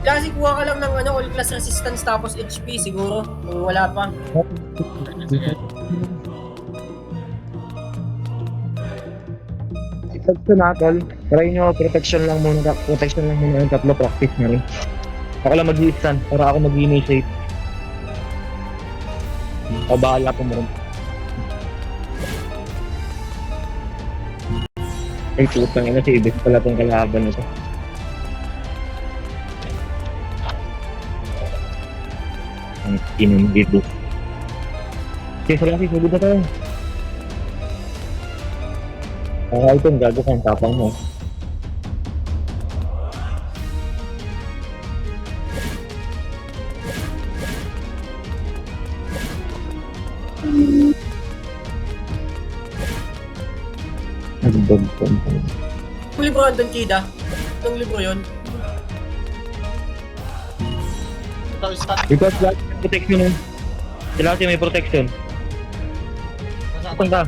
Kasi kuha ka lang ng ano, all class resistance tapos HP siguro. Kung wala pa. Sige. Pag sunatol, try nyo protection lang muna yung tatlo, practice na rin. Ako lang mag-i-stand, para ako mag-initiate. Pabahala po mo rin. Ay, putang ina, si Ibis pala itong kalaban nito. Ang inundito. Okay, salamat, sugod na tayo. Ito, gago kang tapang mo. Nagbog ko. Yung libro andun, Chida. Itong libro yun. Ito, start. Because lahat may protection eh. Sila kasi may protection. Saan ka?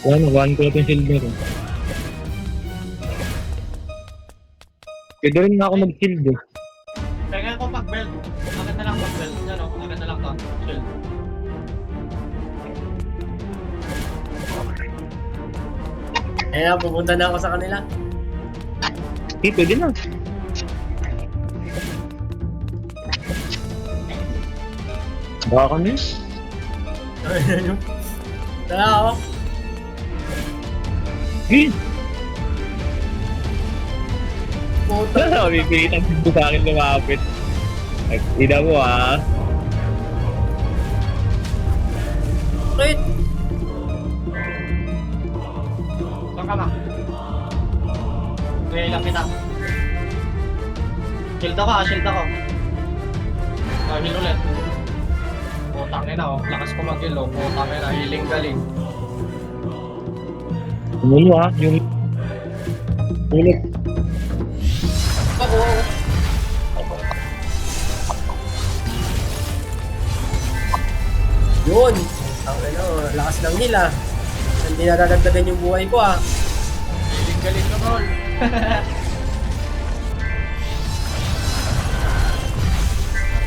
Wala na, one ko na itong shield nito. Pwede rin nga ako mag-shield eh. Kaya ko pag-belt. Agad na lang pag-belt. Yan o, agad na lang to. Shield. Ayan, pupunta na ako sa kanila. Eh, pwede na. Baka kami. Tara ako. Eh! Puta. Wala, pipilitan ko sa akin lumapit. Ina mo ah. Wait. Saan ka na? Okay, lang kita. Shield ako, shield ako. Heal ulit. Putang ina oh, lakas ko mag-heal oh. Putang ina, healing galing. Umulo ah, yung... Ulit. Ako. Yun. Ang ano, lakas ng nila. Hindi nadadagdagan yung buhay ko ah. Healing galing ko tol.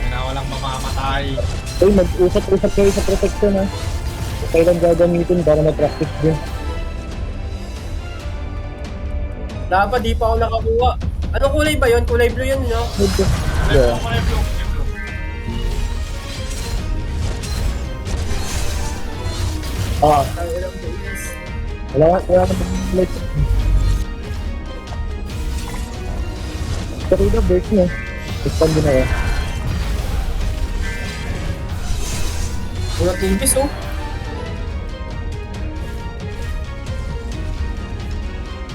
Ina, walang mamamatay. Uy, mag-usap-usap kayo sa protection ha. Kayo lang gagamitin para ma-practice din. Dapat di pa ako nakakuha. Anong kulay ba yun? Kulay blue yun, no? Yeah. Kulay blue. Ah, Ang ilang days. wala na like. Pero yung break niya. Respond din ako. Wala timpis, oh.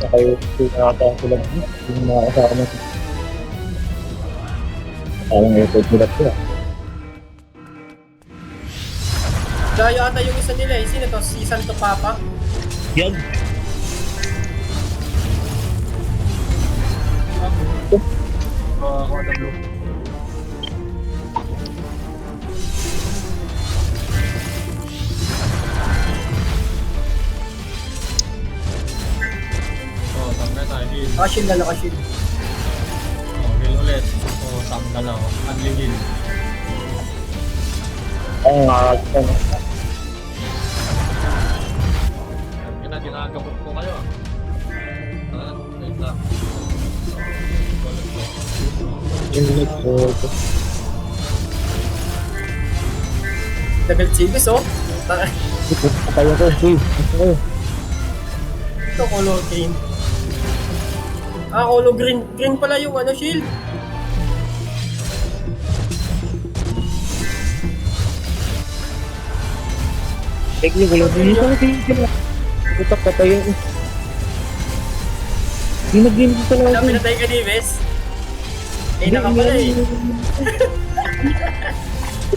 Kayo nakatawa sila yung mga kasama natin. Parang airport nila sila. Kaya ata yung isa nila eh. Sino to? Si Santo Papa? Yan! Ako na blue. Oh, tanggal na, heal. Nakashield na nakashield. Oh, heal ulit. Oh, tanggal na, oh. Unling heal. Oo nga, ano. Ginagamot ko kayo ah. Wait lang. Yung next Level Chibis, oh. Kaya ko, hey, ako. Ito, color green. Ah, color green. Green pala yung ano, shield. Take nyo, wala din ito. Tingin Putak ka tayo. Hindi nag-game ko Wala talaga. pinatay ka ni Ves. Eh, naka pala eh.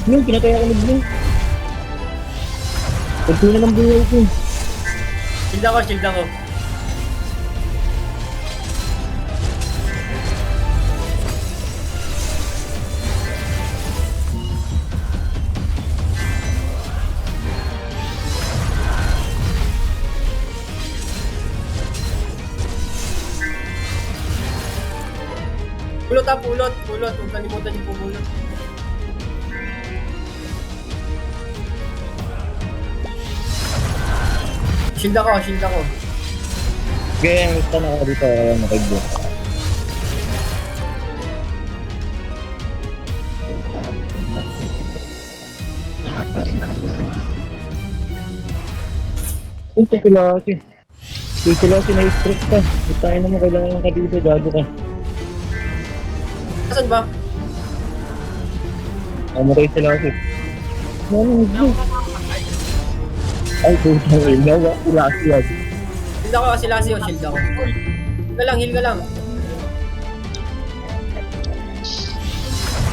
Blue, pinatay ako ng blue. Pagto na ng buhay ko. Shield ako, shield ako. Pulot ha, pulot. Pulot. Huwag kalimutan yung pupulot. Shield ako, shield ako. Sige, gusto na ako dito. Ayan, nakagbo. Ito sila kasi. Ito sila kasi na-stress ka. Ito tayo naman kailangan ka dito. Gago ka. Saan ba? Mamatay sila kasi. Ano? Ay, putang ina. Wala siya. Shield ako, Silasio, shield ako. Heal ka lang, heal ka lang.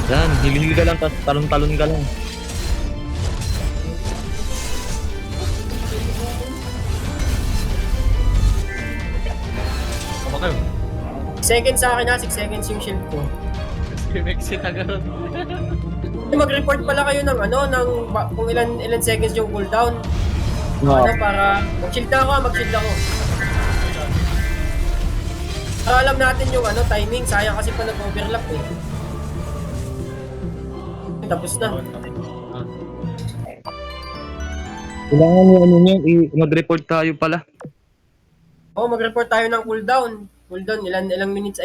Yan, hilihil ka lang, tapos talon-talon ka lang. Tama kayo. Seconds sa akin ha, 6 seconds yung shield ko. Exit agad. Mag-report pala kayo ng ano, kung ilan seconds yung cooldown. Wow. Ano, para mag-shield na ako, mag-shield ako. Para alam natin yung ano, timing, sayang kasi pa nag-overlap eh. Tapos na. Kailangan mo ano niyan, mag-report tayo pala. Oo, mag-report tayo ng cooldown. Cooldown, ilang minutes